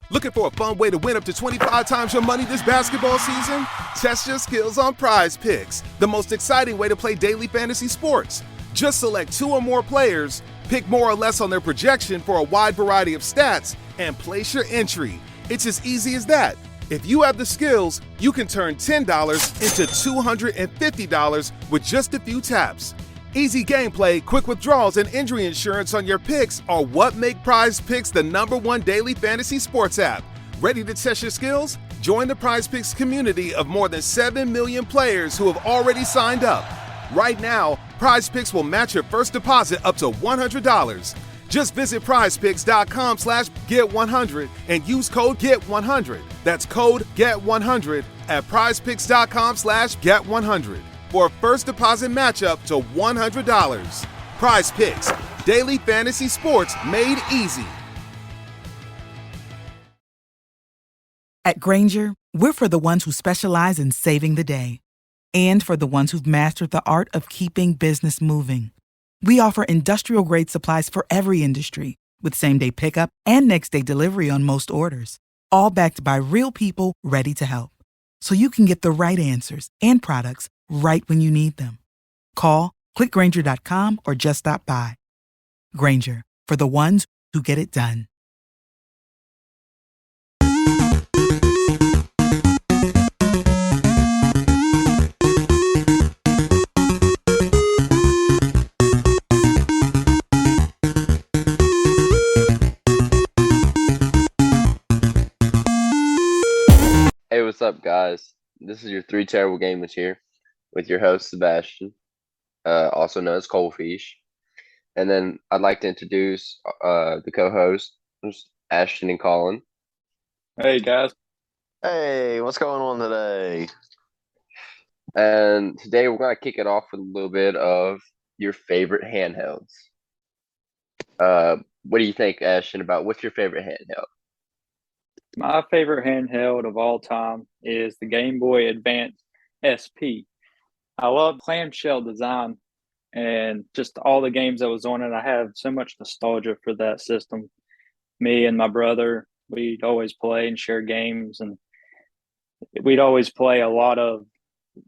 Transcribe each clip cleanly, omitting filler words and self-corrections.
Looking for a fun way to win up to 25 times your money this basketball season? Test your skills on Prize Picks, the most exciting way to play daily fantasy sports. Just select 2 or more players, pick more or less on their projection for a wide variety of stats, and place your entry. It's as easy as that. If you have the skills, you can turn $10 into $250 with just a few taps. Easy gameplay, quick withdrawals, and injury insurance on your picks are what make Prize Picks the #1 daily fantasy sports app. Ready to test your skills? Join the Prize Picks community of more than 7 million players who have already signed up. Right now, Prize Picks will match your first deposit up to $100. Just visit prizepicks.com/get100 and use code GET100. That's code GET100 at prizepicks.com/get100 for a first deposit match up to $100. Prize Picks, daily fantasy sports made easy. At Granger, we're for the ones who specialize in saving the day and for the ones who've mastered the art of keeping business moving. We offer industrial-grade supplies for every industry with same-day pickup and next-day delivery on most orders, all backed by real people ready to help. So you can get the right answers and products right when you need them. Call, clickgranger.com, or just stop by. Granger, for the ones who get it done. Hey, what's up, guys? This is your Three Terrible Gamers here with your host, Sebastian, also known as Coldfish. And then I'd like to introduce the co-hosts, Ashton and Colin. Hey, guys. Hey, what's going on today? And today we're going to kick it off with a little bit of your favorite handhelds. What do you think, Ashton, about what's your favorite handheld? My favorite handheld of all time is the Game Boy Advance SP. I love clamshell design and just all the games that was on it. I have so much nostalgia for that system. Me and my brother, we'd always play and share games, and we'd always play a lot of,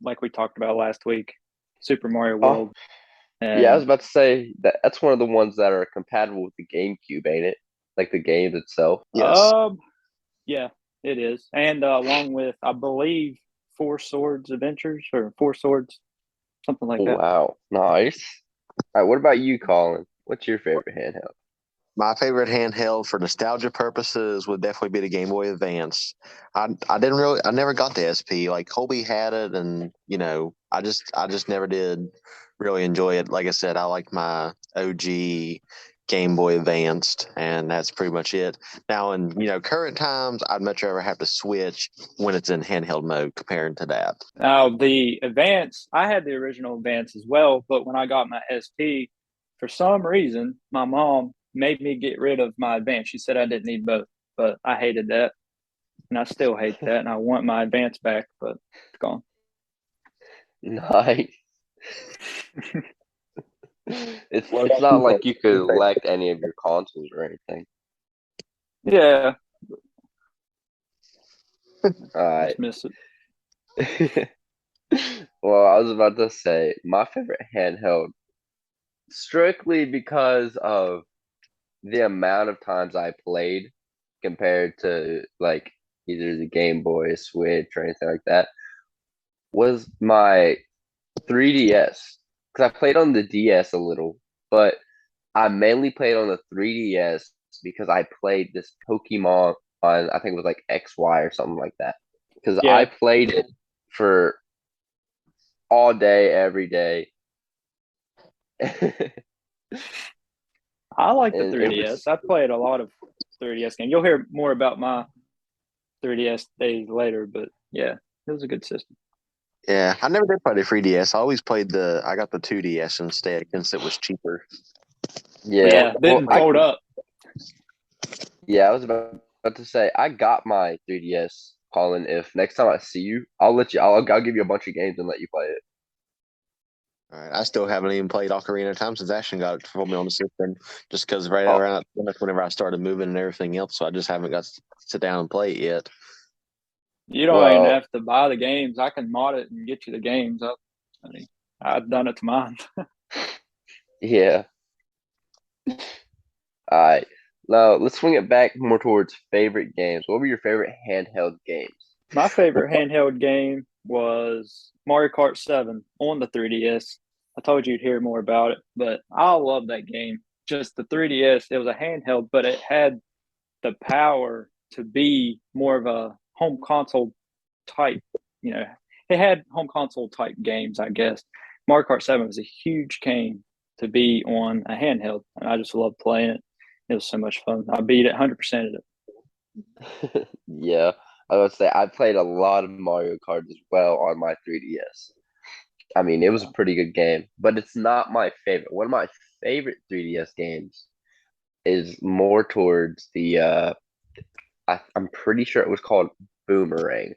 like we talked about last week, Super Mario World. Yeah, I was about to say that's one of the ones that are compatible with the GameCube, ain't it? Like the game itself. Yes. Yeah, it is. And along with, I believe, Four Swords Adventures or Four Swords, something like that. Wow, nice. All right, what about you, Colin? What's your favorite handheld? My favorite handheld for nostalgia purposes would definitely be the Game Boy Advance. I never got the SP. Like Colby had it, and I just never did really enjoy it. Like I said, I like my OG Game Boy Advanced, and that's pretty much it. Now, in current times, I'd much rather have to switch when it's in handheld mode compared to that. Now, the Advance, I had the original Advance as well, but when I got my SP, for some reason, my mom made me get rid of my Advance. She said I didn't need both, but I hated that, and I still hate that, and I want my Advance back, but it's gone. Nice. It's not like you could elect any of your consoles or anything. Yeah. All right. Just miss it. Well, I was about to say my favorite handheld, strictly because of the amount of times I played compared to like either the Game Boy, Switch, or anything like that, was my 3DS. Because I played on the DS a little, but I mainly played on the 3DS because I played this Pokemon on, I think it was like XY or something like that. Because Yeah. I played it for all day, every day. I like the And it 3DS. was- I played a lot of 3DS games. You'll hear more about my 3DS days later, but yeah, it was a good system. Yeah, I never did play the 3DS. I always played I got the 2DS instead since it was cheaper. Yeah, didn't fold up. Yeah, I was about to say I got my 3DS, Colin. If next time I see you, I'll give you a bunch of games and let you play it. All right. I still haven't even played Ocarina of Time since Ashton got it for me on the system, just because Oh, around whenever I started moving and everything else, so I just haven't got to sit down and play it yet. You don't even well, have to buy the games. I can mod it and get you the games. I mean, I've done it to mine. yeah. All right. Now let's swing it back more towards favorite games. What were your favorite handheld games? My favorite handheld game was Mario Kart 7 on the 3DS. I told you you'd hear more about it, but I love that game. Just the 3DS, it was a handheld, but it had the power to be more of a home console type, you know, it had home console type games, I guess. Mario Kart 7 was a huge game to be on a handheld, and I just loved playing it. It was so much fun. I beat it 100% of it. Yeah, I would say I played a lot of Mario Kart as well on my 3DS. I mean, it was a pretty good game, but it's not my favorite. One of my favorite 3DS games is more towards the I'm pretty sure it was called Boomerang.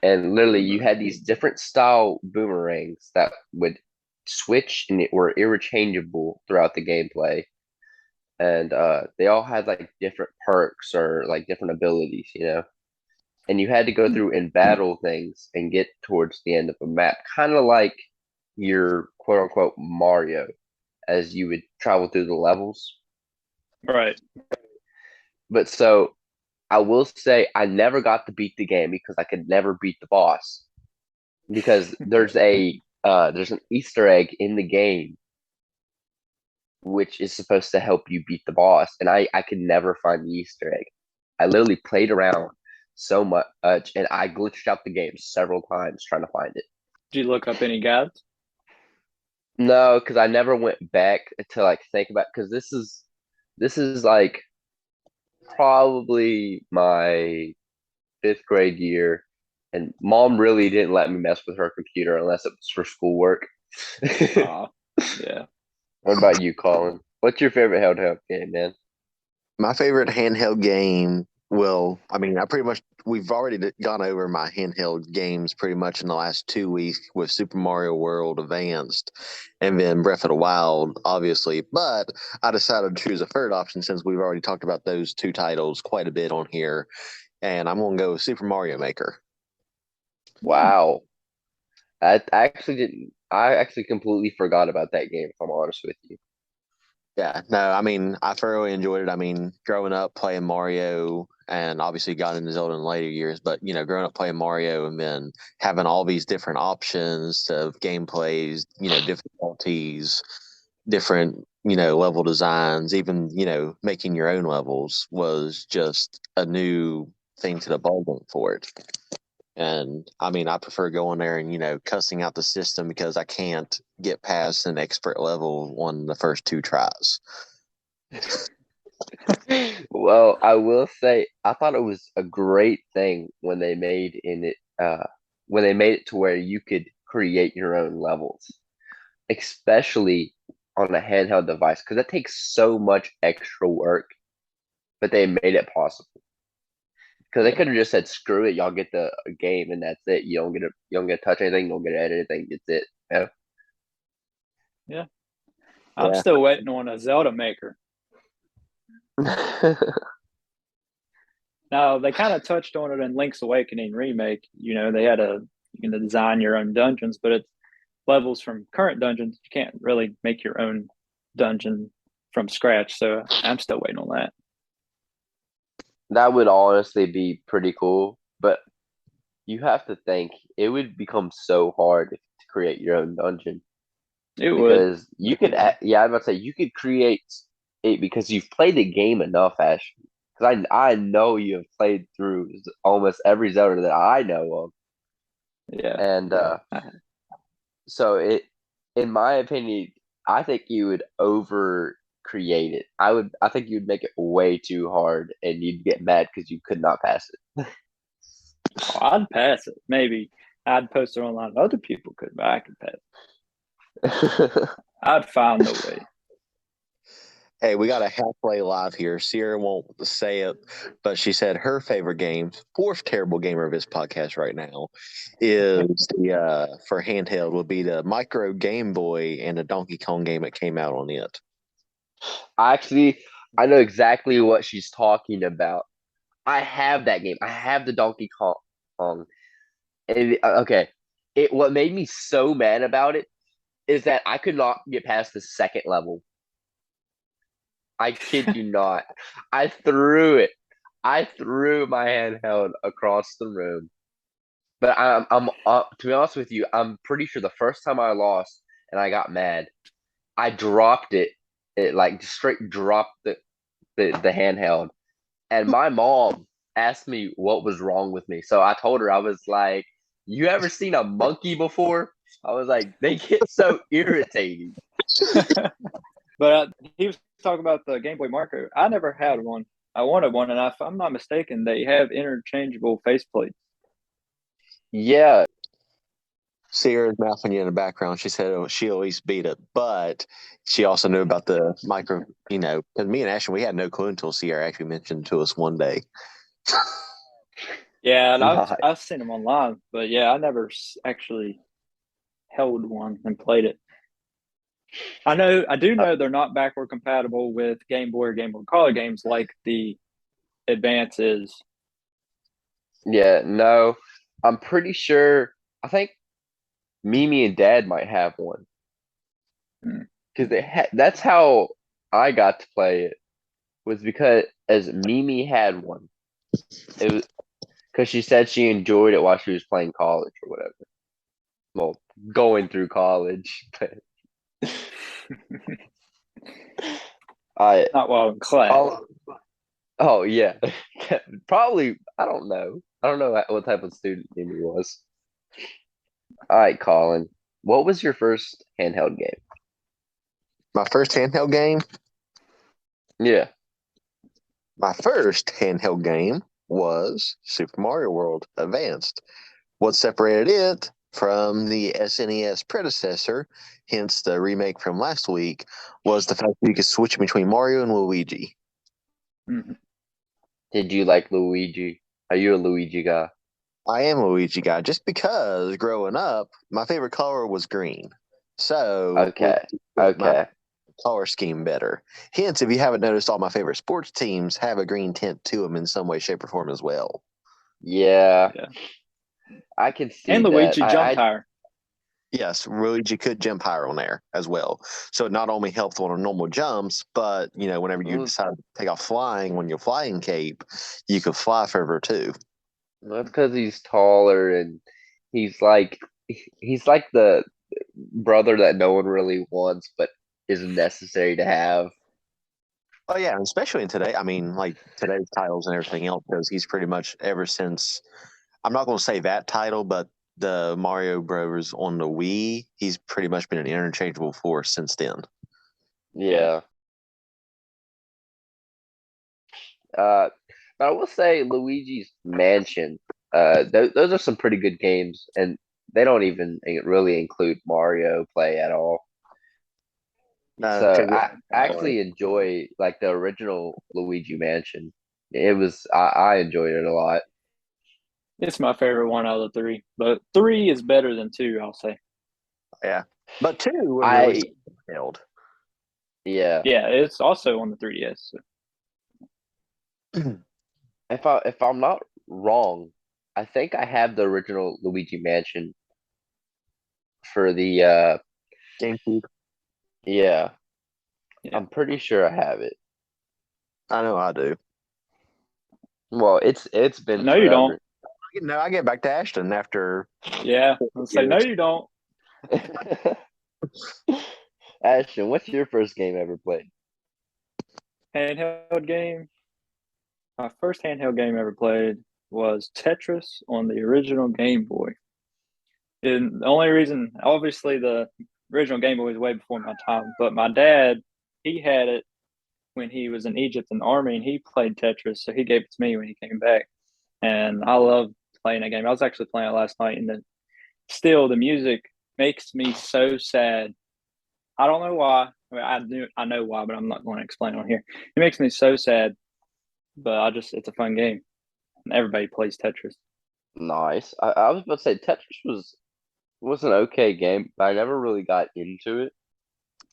And literally you had these different style boomerangs that would switch and it were interchangeable throughout the gameplay. And they all had like different perks or like different abilities, you know. And you had to go through and battle things and get towards the end of a map, kind of like your quote unquote Mario, as you would travel through the levels. Right. But so I will say I never got to beat the game because I could never beat the boss. Because there's an Easter egg in the game which is supposed to help you beat the boss, and I could never find the Easter egg. I literally played around so much, and I glitched out the game several times trying to find it. Did you look up any guides? No, because I never went back to like think about because this is like probably my fifth grade year, and mom really didn't let me mess with her computer unless it was for schoolwork. Oh, yeah. What about you, Colin? What's your favorite handheld game, man? My favorite handheld game. Well, I mean, we've already gone over my handheld games pretty much in the last 2 weeks with Super Mario World Advanced and then Breath of the Wild, obviously. But I decided to choose a third option since we've already talked about those two titles quite a bit on here. And I'm going to go with Super Mario Maker. Wow. I actually didn't. I actually completely forgot about that game, if I'm honest with you. Yeah, no, I mean, I thoroughly enjoyed it. I mean, growing up playing Mario and obviously got into Zelda in later years, but growing up playing Mario and then having all these different options of gameplays, difficulties, different, level designs, even, making your own levels was just a new thing to the ballgame for it. And I mean, I prefer going there and, cussing out the system because I can't get past an expert level on the first two tries. Well, I will say I thought it was a great thing when they made it to where you could create your own levels, especially on a handheld device, because it takes so much extra work, but they made it possible. Because they Yeah. could have just said, "Screw it, y'all get the game and that's it. You don't get to touch anything. You don't get to edit anything. It's it." Yeah. Yeah. I'm Yeah. still waiting on a Zelda Maker. Now, they kind of touched on it in Link's Awakening remake. They had you can design your own dungeons, but it's levels from current dungeons. You can't really make your own dungeon from scratch. So I'm still waiting on that. That would honestly be pretty cool, but you have to think it would become so hard to create your own dungeon It would. because yeah, I'm about to say you could create it because you've played the game enough, Ash. Because I know you have played through almost every Zelda that I know of, Yeah. and so in my opinion, I think you would over create it. I think you'd make it way too hard, and you'd get mad because you could not pass Oh, I'd pass it. Maybe I'd post it online. Other people could, but I could pass it. it. I'd find the way. Hey, we got a halfway live here. Sierra won't say it, but she said her favorite game, fourth terrible gamer of this podcast right now, is the for handheld will be the micro Game Boy and the Donkey Kong game that came out on it. Actually, I know exactly what she's talking about. I have that game. I have the Donkey Kong. And okay, it what made me so mad about it is that I could not get past the second level. I kid you not. I threw it. I threw my handheld across the room. But I'm to be honest with you, I'm pretty sure the first time I lost and I got mad, I dropped it. It like straight dropped the handheld. And my mom asked me what was wrong with me. So I told her, I was like, "You ever seen a monkey before?" I was like, "They get so irritating." But he was talking about the Game Boy Micro. I never had one. I wanted one, and if I'm not mistaken, they have interchangeable faceplates. Yeah, Sierra's mouthing you in the background. She said she always beat it, but she also knew about the micro, because me and Ashton, we had no clue until Sierra actually mentioned to us one day. Yeah, and nice. I've seen them online, but yeah, I never actually held one and played it. I do know they're not backward compatible with Game Boy or Game Boy Color games like the Advance is. Yeah, no, I'm pretty sure. I think Mimi and Dad might have one Hmm. because that's how I got to play it was because as Mimi had one. It was because she said she enjoyed it while she was playing college or whatever. Well, going through college. I Not while in class. oh yeah, probably. I don't know. I don't know what type of student Mimi was. All right, Colin. What was your first handheld game? My first handheld game, Yeah. my first handheld game was Super Mario World Advanced. What separated it from the SNES predecessor, hence the remake from last week, was the fact that you could switch between Mario and Luigi. Mhm. Did you like Luigi? Are you a Luigi guy? I am a Luigi guy just because growing up, my favorite color was green. So Okay. my Okay. color scheme better. Hence, if you haven't noticed, all my favorite sports teams have a green tint to them in some way, shape, or form as well. Yeah, Yeah. I can see And that. Luigi jumped higher. Yes, Luigi could jump higher on there as well. So it not only helped on normal jumps, but whenever you decide to take off flying when you're flying cape, you could fly further too. That's because he's taller and he's like he's like the brother that no one really wants, but is necessary to have. Oh yeah, and especially in today. I mean, like today's titles and everything else, because he's pretty much ever since. I'm not going to say that title, but the Mario Bros. On the Wii, he's pretty much been an interchangeable force since then. Yeah. But I will say Luigi's Mansion. Those are some pretty good games, and they don't even really include Mario play at all. No, So because I actually enjoy like the original Luigi Mansion. It was I enjoyed it a lot. It's my favorite one out of the three, but three is better than two, I'll say. yeah, but two was I released held. yeah. Yeah, it's also on the 3DS. So. If I'm not wrong, I think I have the original Luigi Mansion for the GameCube. yeah. Yeah. I'm pretty sure I have it. I know I do. Well, it's been No, you don't. forever. No, I get back to Ashton after. Yeah. I'll say, no, you don't. Ashton, what's your first game ever played? Handheld game. My first handheld game ever played was Tetris on the original Game Boy. And the only reason, obviously, the original Game Boy was way before my time, but my dad, he had it when he was in Egypt in the army, and he played Tetris, so he gave it to me when he came back. And I love playing that game. I was actually playing it last night, and still the music makes me so sad. I don't know why, I mean, I know why, but I'm not going to explain on here. It makes me so sad, but it's a fun game. And everybody plays Tetris. Nice. I was about to say Tetris was an okay game, but I never really got into it.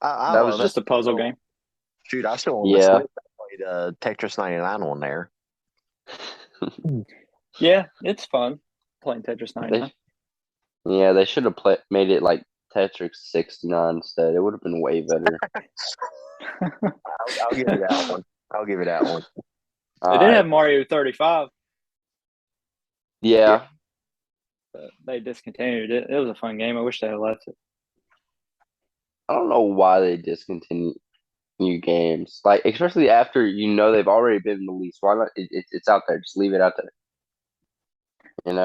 I That don't was know. It's just a puzzle game. Shoot, I still on the Yeah. Switch. I played Tetris 99 on there. Yeah, it's fun playing Tetris 99. They should have made it like Tetris 69 instead. It would have been way better. I'll give it that one. I'll give it that one. They did have Mario 35, Yeah. but they discontinued it. It was a fun game. I wish they had left it. I don't know why they discontinue new games. Like, especially after they've already been released. Why not? It's out there. Just leave it out there.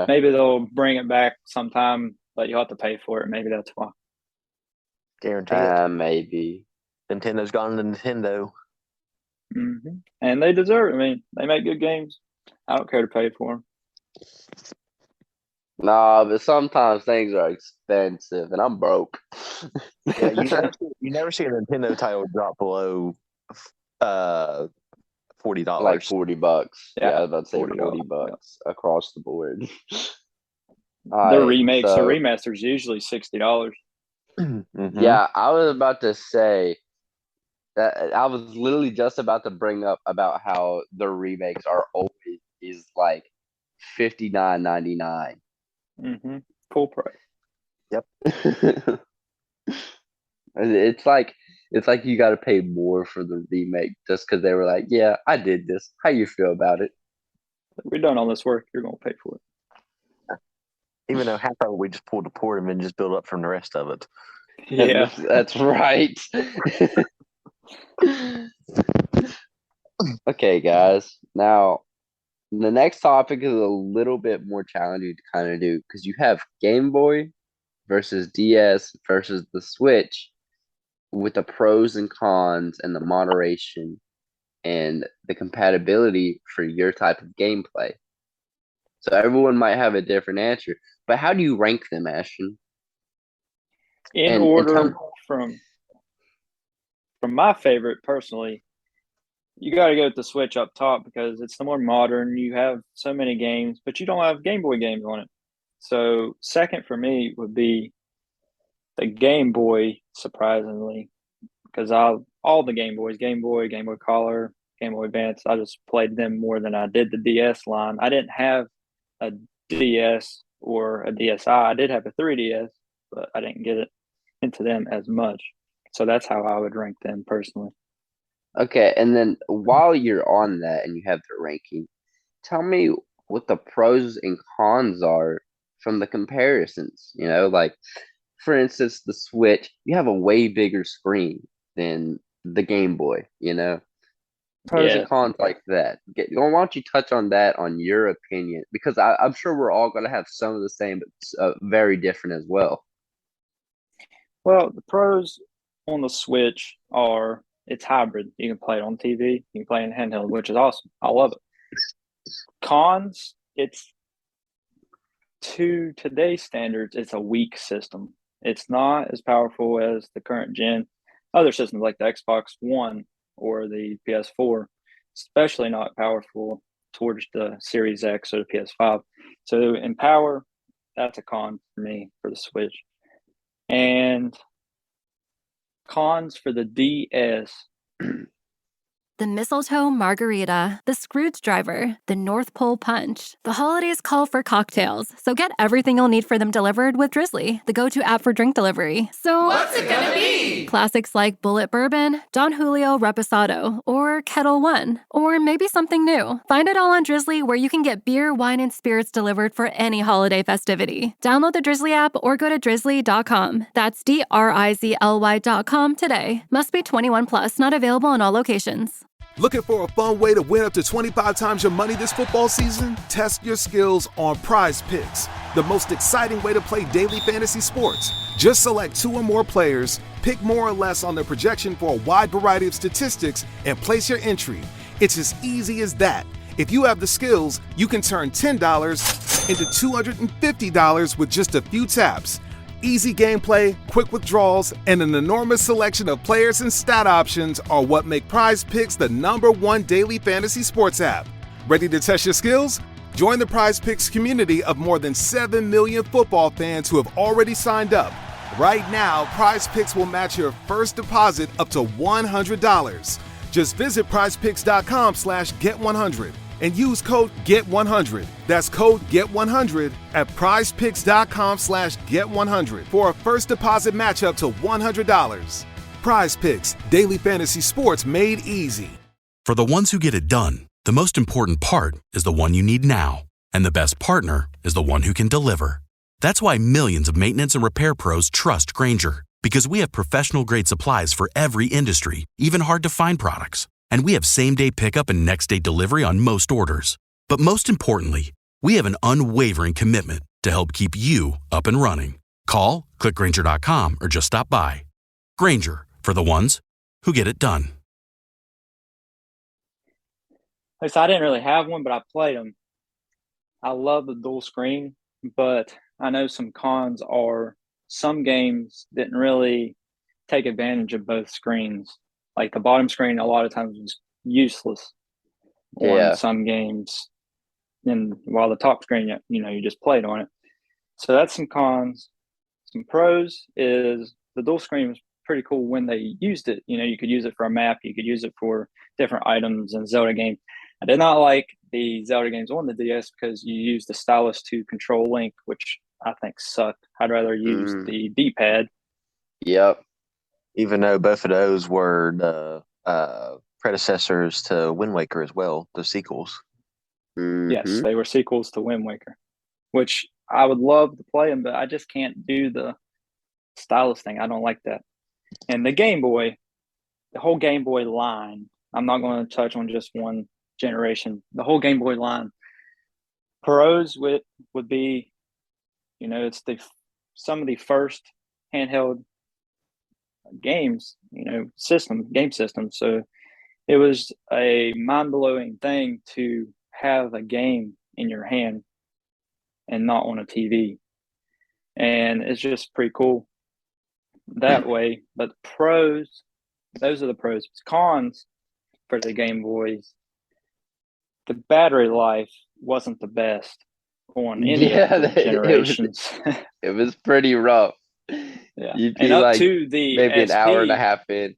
Maybe they'll bring it back sometime, but you'll have to pay for it. Maybe that's why. Guarantee it. Maybe. Nintendo's gone to Nintendo. Mm-hmm. And they deserve it. I mean, they make good games. I don't care to pay for them. Nah, but sometimes things are expensive, and I'm broke. Yeah, you never see a Nintendo title drop below $40. Like $40. Yeah, I was about to say $40. $40 across the board. Their remakes or remasters usually $60. Mm-hmm. Yeah, I was about to say that I was literally just about to bring up about how the remakes are always like $59.99. Mm-hmm. Full price. Yep. It's like you got to pay more for the remake just because they were like, yeah, I did this. How you feel about it? We've done all this work. You're going to pay for it. Even though half of it we just pulled apart and then just build up from the rest of it. Yeah, that's right. Okay, guys. Now, the next topic is a little bit more challenging to kind of do because you have Game Boy versus DS versus the Switch with the pros and cons and the moderation and the compatibility for your type of gameplay. So everyone might have a different answer, but how do you rank them, Ashton? In order from my favorite personally, you got to go with the Switch up top because it's the more modern. You have so many games, but you don't have Game Boy games on it. So second for me would be the Game Boy, surprisingly, because all the Game Boys, Game Boy Color, Game Boy Advance, I just played them more than I did the DS line. I didn't have a DS or a DSi. I did have a 3DS, but I didn't get it into them as much. So that's how I would rank them personally. Okay, and then while you're on that and you have the ranking, tell me what the pros and cons are from the comparisons. Like, for instance, the Switch, you have a way bigger screen than the Game Boy, Pros and cons like that. Why don't you touch on that, on your opinion? Because I'm sure we're all going to have some of the same, but very different as well. Well, the pros on the Switch are it's hybrid. You can play it on TV. You can play it in handheld, which is awesome. I love it. Cons, it's to today's standards, it's a weak system. It's not as powerful as the current gen. Other systems like the Xbox One or the PS4, especially not powerful towards the Series X or the PS5. So in power, that's a con for me for the Switch. And cons for the DS. The mistletoe margarita, the Scrooge driver, the North Pole punch. The holidays call for cocktails, so get everything you'll need for them delivered with Drizzly, the go-to app for drink delivery. So what's it gonna be? Classics like Bullet Bourbon, Don Julio Reposado, or Kettle One, or maybe something new. Find it all on Drizzly, where you can get beer, wine, and spirits delivered for any holiday festivity. Download the Drizzly app or go to drizzly.com. That's DRIZLY.com today. Must be 21 plus, not available in all locations. Looking for a fun way to win up to 25 times your money this football season? Test your skills on Prize Picks, the most exciting way to play daily fantasy sports. Just select 2 or more players, pick more or less on their projection for a wide variety of statistics, and place your entry. It's as easy as that. If you have the skills, you can turn $10 into $250 with just a few taps. Easy gameplay, quick withdrawals, and an enormous selection of players and stat options are what make Prize Picks the #1 daily fantasy sports app. Ready to test your skills? Join the Prize Picks community of more than 7 million football fans who have already signed up. Right now, Prize Picks will match your first deposit up to $100. Just visit prizepicks.com/get100 and use code GET100. That's code GET100 at prizepicks.com/get100 for a first deposit match up to $100. Prize Picks, daily fantasy sports made easy. For the ones who get it done, the most important part is the one you need now. And the best partner is the one who can deliver. That's why millions of maintenance and repair pros trust Grainger, because we have professional-grade supplies for every industry, even hard-to-find products. And we have same-day pickup and next-day delivery on most orders. But most importantly, we have an unwavering commitment to help keep you up and running. Call, click Grainger.com, or just stop by. Grainger, for the ones who get it done. Like, so I didn't really have one, but I played them. I love the dual screen, but I know some cons are some games didn't really take advantage of both screens. Like the bottom screen, a lot of times was useless on some games, and while the top screen, you just played on it. So that's some cons. Some pros is the dual screen was pretty cool when they used it. You could use it for a map, you could use it for different items and Zelda games. I did not like the Zelda games on the DS because you use the stylus to control Link, which I think sucked. I'd rather use the D-pad. Yep. Even though both of those were the predecessors to Wind Waker as well, the sequels. Mm-hmm. Yes, they were sequels to Wind Waker, which I would love to play them, but I just can't do the stylus thing. I don't like that. And the Game Boy, the whole Game Boy line, I'm not going to touch on just one generation. The whole Game Boy line, pros would be, it's some of the first handheld games, game systems. So it was a mind-blowing thing to have a game in your hand and not on a TV. And it's just pretty cool that way. But pros, those are the pros. Cons for the Game Boys, the battery life wasn't the best on any of the generations. It was pretty rough. Yeah, You'd be and up like to the maybe SP, an hour and a half in.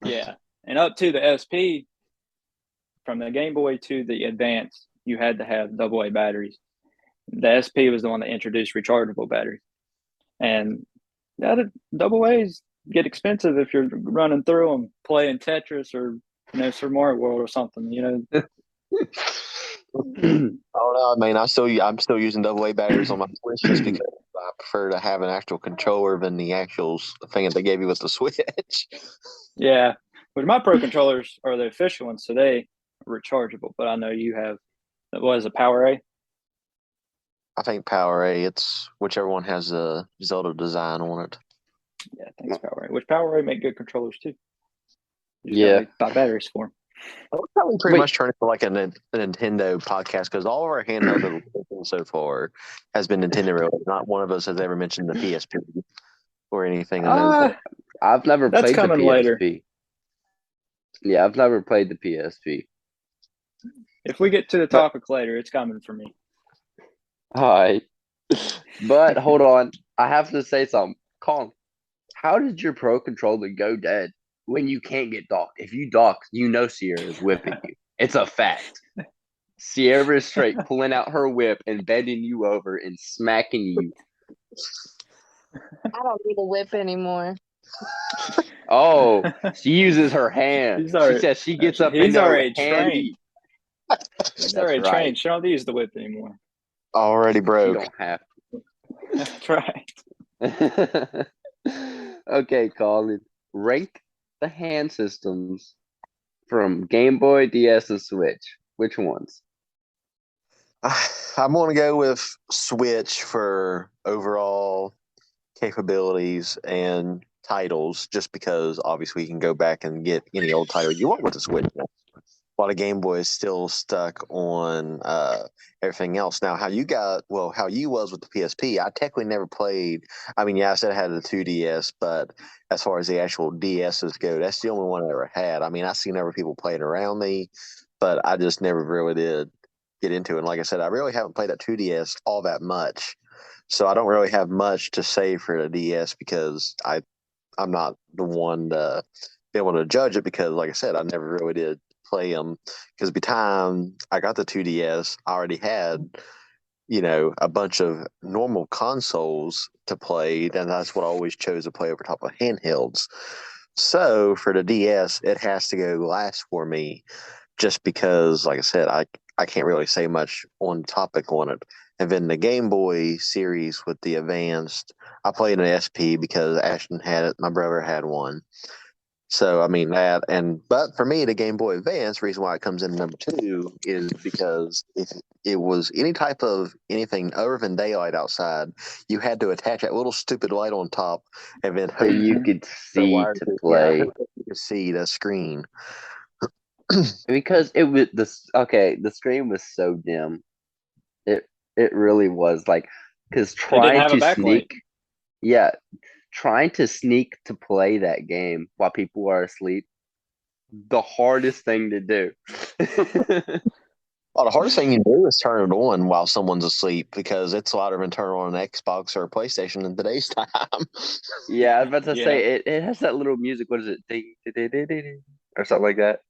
Yeah, and up to the SP, from the Game Boy to the Advance, you had to have AA batteries. The SP was the one that introduced rechargeable batteries, and the AA's get expensive if you're running through them, playing Tetris or Super Mario World or something. Oh no, I'm still using AA batteries on my Switch just because I prefer to have an actual controller than the actual thing that they gave you with the Switch. Yeah, but my Pro controllers are the official ones, so they are rechargeable. But I know you have, what is it, PowerA? I think PowerA. It's whichever one has a Zelda design on it. Yeah, I think it's PowerA. Which PowerA make good controllers too. Yeah, buy batteries for them. We're probably pretty much turning to like a Nintendo podcast because all of our handhelds that we've taken so far has been Nintendo related. Not one of us has ever mentioned the PSP or anything. I've never That's played the coming PSP. later. Yeah, I've never played the PSP. If we get to the topic later, it's coming for me. All right. But hold on. I have to say something. Colin, how did your Pro controller go dead when you can't get docked? If you dock, Sierra is whipping you. It's a fact. Sierra is straight pulling out her whip and bending you over and smacking you. I don't need a whip anymore. Oh, she uses her hand. She says she gets up in there with handy. He's already trained. She don't use the whip anymore. Already broke. You don't have to. That's right. Okay, Colin. Rank the hand systems from Game Boy, DS, and Switch. Which ones? I'm going to go with Switch for overall capabilities and titles, just because obviously you can go back and get any old title you want with the Switch. while the Game Boy is still stuck on everything else. Now, how you was with the PSP, I technically never played. I mean, yeah, I said I had the 2DS, but as far as the actual DSs go, that's the only one I ever had. I mean, I seen other people playing around me, but I just never really did get into it. And like I said, I really haven't played that 2DS all that much. So I don't really have much to say for the DS because I'm not the one to be able to judge it because, like I said, I never really did play them. Because by the time I got the 2DS, I already had a bunch of normal consoles to play, and that's what I always chose to play over top of handhelds. So for the DS, it has to go last for me, just because, like I said, I can't really say much on topic on it. And then the Game Boy series with the Advanced, I played an SP because Ashton had it. My brother had one. So I mean but for me, the Game Boy Advance, reason why it comes in number two is because if it was any type of anything other than daylight outside, you had to attach that little stupid light on top, and then So you could see to play. you could see the screen. Because it was the screen was so dim. It really was like because It didn't have a backlight. trying to sneak to play that game while people are asleep, the hardest thing to do. Well, the hardest thing you do is turn it on while someone's asleep because it's louder than turn on an Xbox or a PlayStation in today's time. Yeah, I was about to Yeah. say it has that little music. What is it? Ding, ding, ding, ding, ding, or something like that.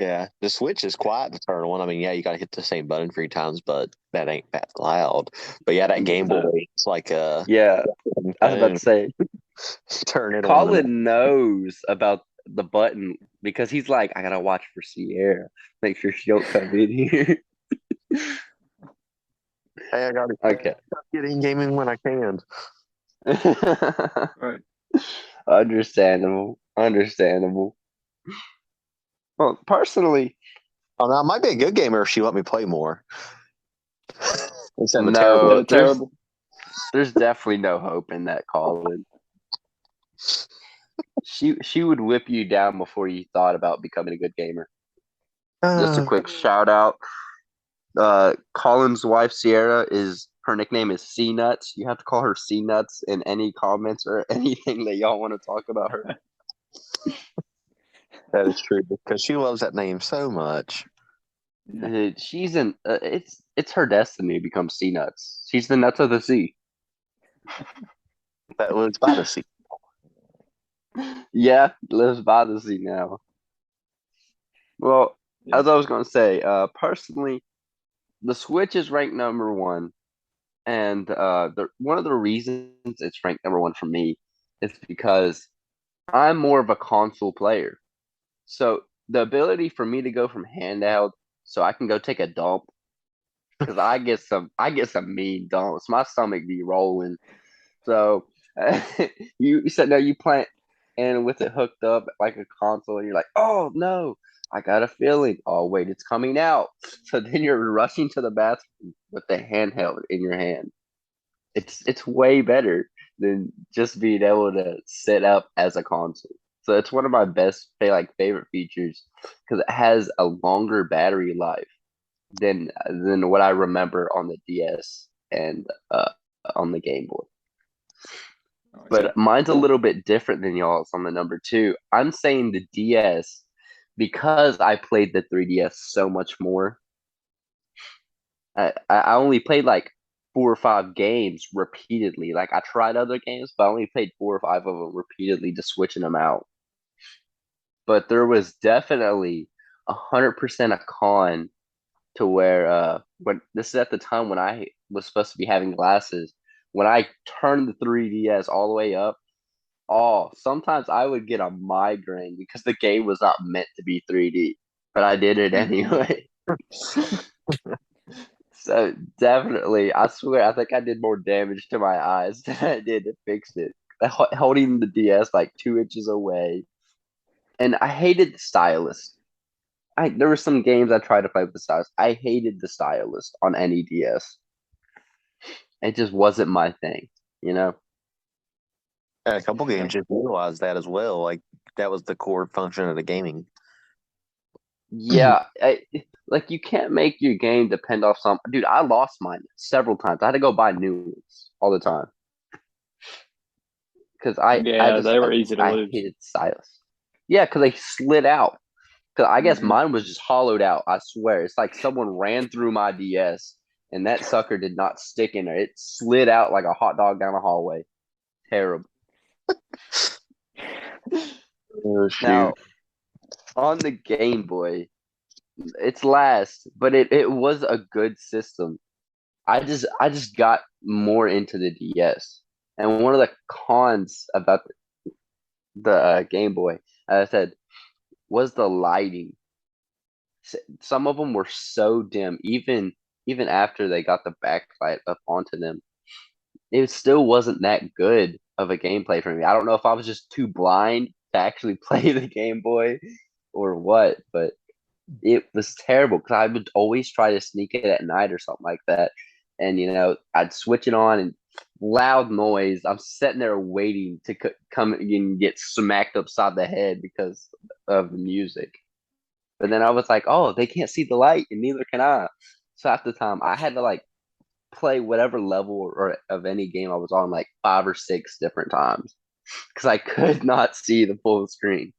Yeah, the Switch is quiet to turn on. I mean, yeah, you got to hit the same button 3 times, but that ain't that loud. But yeah, that Game Boy, it's like Yeah, I was about to say turn it on. Colin knows about the button because he's like, I gotta watch for Sierra, make sure she don't come in here. Hey, I got to get in gaming when I can. Right. Understandable. Well, personally, Oh, now, I might be a good gamer if she let me play more. Instead of a no, Terrible. there's definitely no hope in that, Colin. She would whip you down before you thought about becoming a good gamer. Just a quick shout out. Colin's wife Sierra her nickname is C Nuts. You have to call her C Nuts in any comments or anything that y'all want to talk about her. That is true because she loves that name so much. She's it's her destiny to become C Nuts. She's the nuts of the sea. That was by the sea. Yeah, lives by the sea now. Well, as I was going to say, personally, the Switch is ranked number one, and one of the reasons it's ranked number one for me is because I'm more of a console player. So the ability for me to go from handheld, so I can go take a dump, because I get some mean dumps. My stomach be rolling. So you said no, you plant and with it hooked up like a console, and you're like, oh no, I got a feeling. Oh wait, it's coming out. So then you're rushing to the bathroom with the handheld in your hand. It's way better than just being able to sit up as a console. So it's one of my best favorite features because it has a longer battery life than what I remember on the DS and on the Game Boy. But mine's a little bit different than y'all's on the number two. I'm saying the DS because I played the 3DS so much more. I only played like 4 or 5 games repeatedly. Like I tried other games, but I only played 4 or 5 of them repeatedly, just switching them out. But there was definitely 100% a con to where when this is at the time when I was supposed to be having glasses. When I turned the 3DS all the way up, sometimes I would get a migraine because the game was not meant to be 3D, but I did it anyway. So definitely, I swear, I think I did more damage to my eyes than I did to fix it. Holding the DS like 2 inches away, and I hated the stylus. There were some games I tried to play with the stylus. I hated the stylus on any DS. It just wasn't my thing, you know. And a couple games just realized that as well. Like that was the core function of the gaming. Yeah, like you can't make your game depend off some. Dude, I lost mine several times. I had to go buy new ones all the time because I Yeah, just they were easy to I lose. hated Silas. Yeah, because they slid out. Because I guess Hmm. mine was just hollowed out. I swear, it's like someone ran through my DS and that sucker did not stick in there. It slid out like a hot dog down a hallway. Terrible. Oh shoot! Now on the Game Boy, it's last, but it was a good system. I just got more into the DS, and one of the cons about the Game Boy, as I said, was the lighting. Some of them were so dim, even after they got the backlight up onto them, it still wasn't that good of a gameplay for me. I don't know if I was just too blind to actually play the Game Boy or what, but it was terrible because I would always try to sneak it at night or something like that. And, I'd switch it on and loud noise. I'm sitting there waiting to come and get smacked upside the head because of the music. But then I was like, oh, they can't see the light and neither can I. So half the time I had to like play whatever level or of any game I was on like 5 or 6 different times because I could not see the full screen.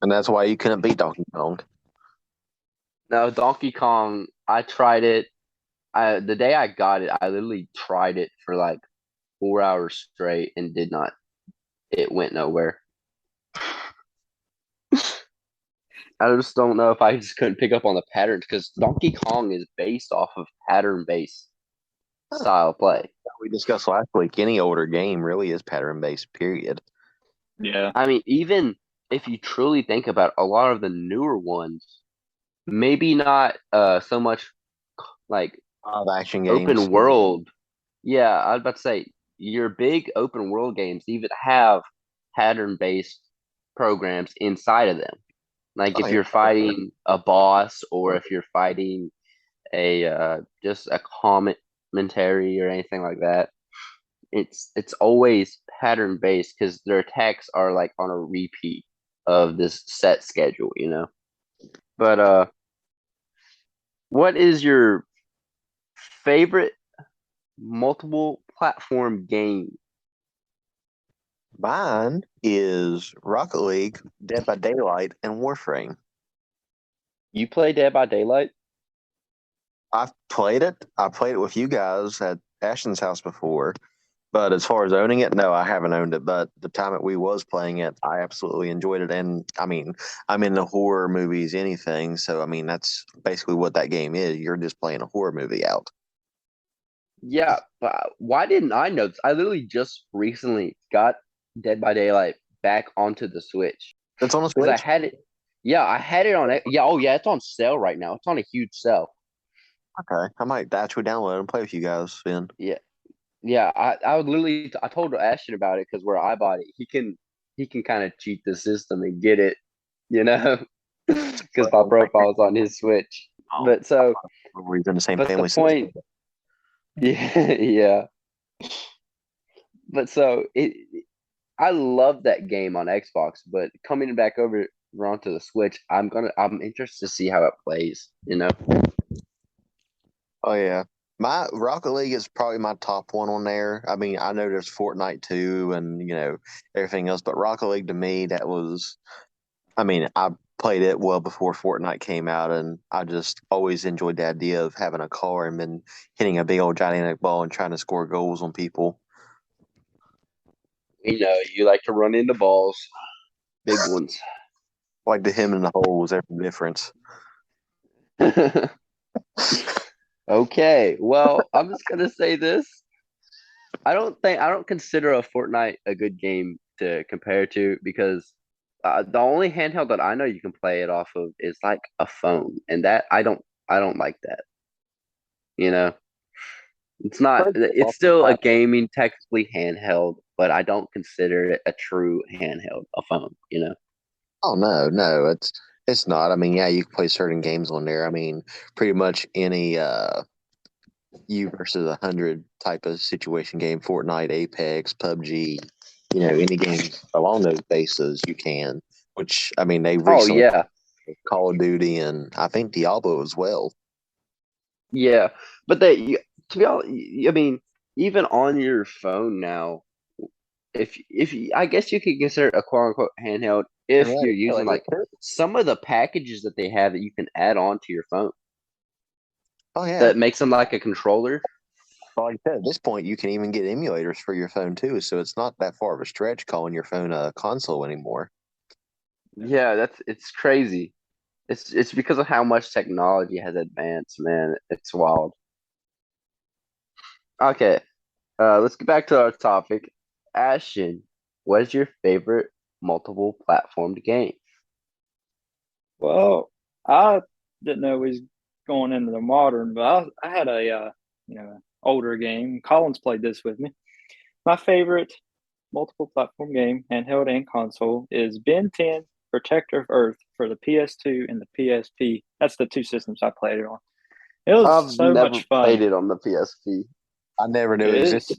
And that's why you couldn't beat Donkey Kong. Now Donkey Kong, I tried it. The day I got it, I literally tried it for like 4 hours straight and did not. It went nowhere. I just don't know if I just couldn't pick up on the patterns because Donkey Kong is based off of pattern based style play. We discussed last week. Any older game really is pattern based. Period. Yeah. I mean, even if you truly think about a lot of the newer ones, maybe not so much like Action games. open world. Yeah, I was about to say your big open world games even have pattern based programs inside of them. Like Oh, if yeah. you're fighting a boss or if you're fighting a just a commentary or anything like that, it's always pattern based because their attacks are like on a repeat of this set schedule. But what is your favorite multiple platform game? Mine is Rocket League, Dead by Daylight, and Warframe. You play Dead by Daylight? I've played it. I played it with you guys at Ashton's house before. But as far as owning it, no, I haven't owned it. But the time that we was playing it, I absolutely enjoyed it. And I mean, I'm into horror movies, anything. So I mean, that's basically what that game is. You're just playing a horror movie out. Yeah, but why didn't I know this? I literally just recently got Dead by Daylight back onto the Switch It's on a because I Switch. had it. Yeah, I had it on. Yeah, oh yeah, it's on sale right now. It's on a huge sale. Okay, I might actually download and play with you guys then. Yeah, yeah. I would literally. I told Ashton about it because where I bought it, he can kind of cheat the system and get it, you know, because my profile's on his Switch. Oh, But so, we're in the same but the family since. point, yeah, yeah. But so I love that game on Xbox, but coming back over onto the Switch, I'm interested to see how it plays. Oh yeah. My Rocket League is probably my top one on there. I mean, I know there's Fortnite too and everything else, but Rocket League to me that was I mean, I played it well before Fortnite came out and I just always enjoyed the idea of having a car and then hitting a big old gigantic ball and trying to score goals on people. You like to run into balls, big ones. Like the him in the hole was every difference. Okay, well, I'm just gonna say this. I don't consider a Fortnite a good game to compare to because the only handheld that I know you can play it off of is like a phone, and that I don't like that. You know, it's not. It's still a gaming technically handheld, but I don't consider it a true handheld, a phone. Oh no, it's not. I mean, yeah, you can play certain games on there. I mean, pretty much any you versus 100 type of situation game, Fortnite, Apex, PUBG, any game along those bases you can. Which I mean, they Oh recently yeah, Call of Duty, and I think Diablo as well. Yeah, but to be honest, I mean, even on your phone now, I guess you could consider it a quote unquote handheld if Right. you're using like some of the packages that they have that you can add on to your phone Oh yeah. that makes them like a controller. Well, like I said, at this point, you can even get emulators for your phone too, so it's not that far of a stretch calling your phone a console anymore. Yeah, it's crazy. It's because of how much technology has advanced, man. It's wild. Okay, let's get back to our topic. Ashton, what is your favorite multiple platformed game? Well, I didn't know he was going into the modern, but I had a older game. Collins played this with me. My favorite multiple platform game, handheld and console, is Ben 10 Protector of Earth for the PS2 and the PSP. That's the two systems I played it on. It was I've so never much fun. played it on the PSP. I never knew it existed.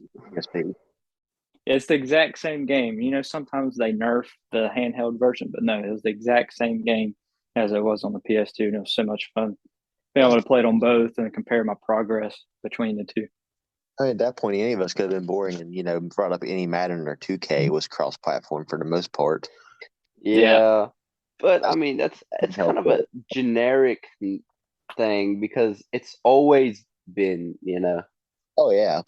It's the exact same game. You know, sometimes they nerf the handheld version, but no, it was the exact same game as it was on the PS2, and it was so much fun being able to play it on both and compare my progress between the two. I mean, at that point, any of us could have been boring and brought up any Madden or 2K was cross-platform for the most part. Yeah. But I mean, it's kind of a generic thing because it's always been, Oh yeah,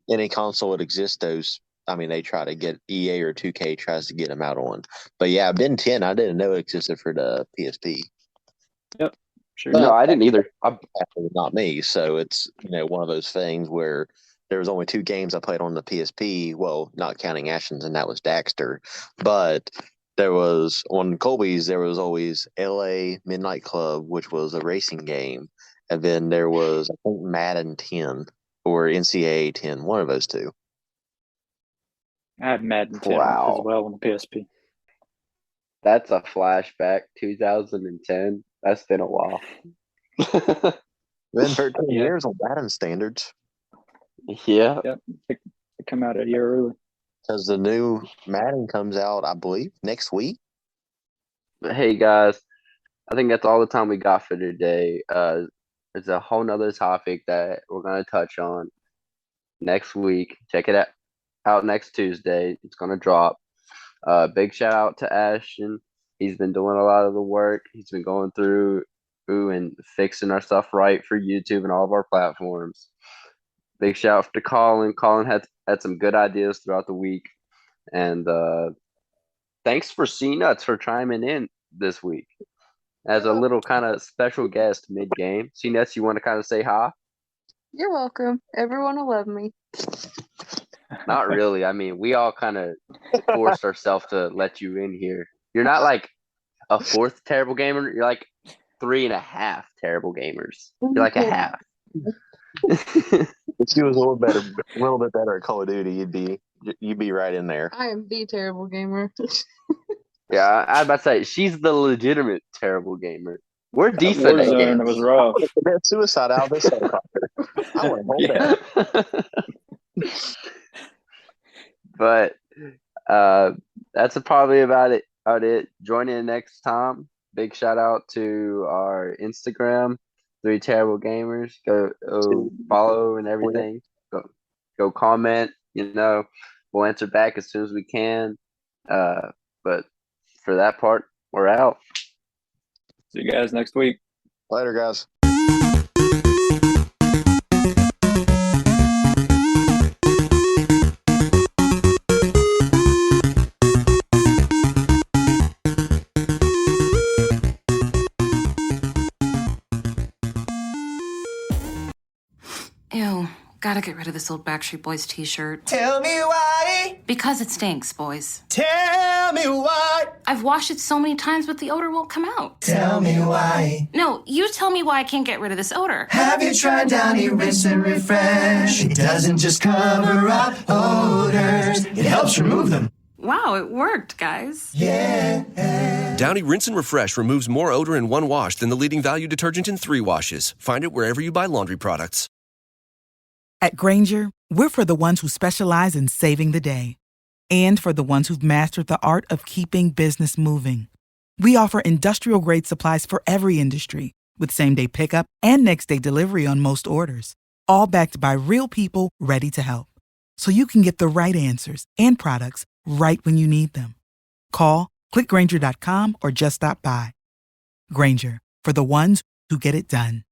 any console that exists, they try to get EA or 2K tries to get them out on. But yeah, Ben 10, I didn't know it existed for the PSP. Yep, sure. No, I didn't either. Not me. So it's one of those things where there was only 2 games I played on the PSP. Well, not counting Ashton's, and that was Daxter. But there was on Colby's. There was always LA Midnight Club, which was a racing game, and then there was I think Madden 10 or NCAA 10, one of those two. I had Madden 10 Wow. as well on the PSP. That's a flashback. 2010. That's been a while. Been 13 years on Madden standards. Yeah. Yep. They come out a year early. Because the new Madden comes out, I believe, next week. But hey, guys, I think that's all the time we got for today. There's a whole nother topic that we're going to touch on next week. Check it out next Tuesday. It's going to drop. Big shout out to Ashton. He's been doing a lot of the work. He's been going through and fixing our stuff right for YouTube and all of our platforms. Big shout out to Colin. Colin had some good ideas throughout the week. And thanks for C-Nuts for chiming in this week as a little kind of special guest mid-game. C-Nuts, you want to kind of say hi? You're welcome. Everyone will love me. Not really. I mean, we all kind of forced ourselves to let you in here. You're not like a fourth terrible gamer. You're like 3.5 terrible gamers. You're like a half. If you was a little bit better at Call of Duty, you'd be right in there. I am the terrible gamer. Yeah, I was about to say she's the legitimate terrible gamer. We're decent at games. It was rough. That suicide out of this helicopter. I want to hold that. But that's probably about it. Join in next time. Big shout out to our Instagram, 3 Terrible Gamers. Go follow and everything. Go comment. We'll answer back as soon as we can. But for that part, we're out. See you guys next week. Later, guys. Ew, gotta get rid of this old Backstreet Boys t-shirt. Tell me why. Because it stinks, boys. Tell me why. I've washed it so many times, but the odor won't come out. Tell me why. No, you tell me why I can't get rid of this odor. Have you tried Downy Rinse and Refresh? It doesn't just cover up odors, it helps remove them. Wow, it worked, guys. Yeah. Downy Rinse and Refresh removes more odor in 1 wash than the leading value detergent in 3 washes. Find it wherever you buy laundry products. At Granger, we're for the ones who specialize in saving the day and for the ones who've mastered the art of keeping business moving. We offer industrial-grade supplies for every industry, with same-day pickup and next-day delivery on most orders, all backed by real people ready to help. So you can get the right answers and products right when you need them. Call, click Grainger.com, or just stop by. Grainger, for the ones who get it done.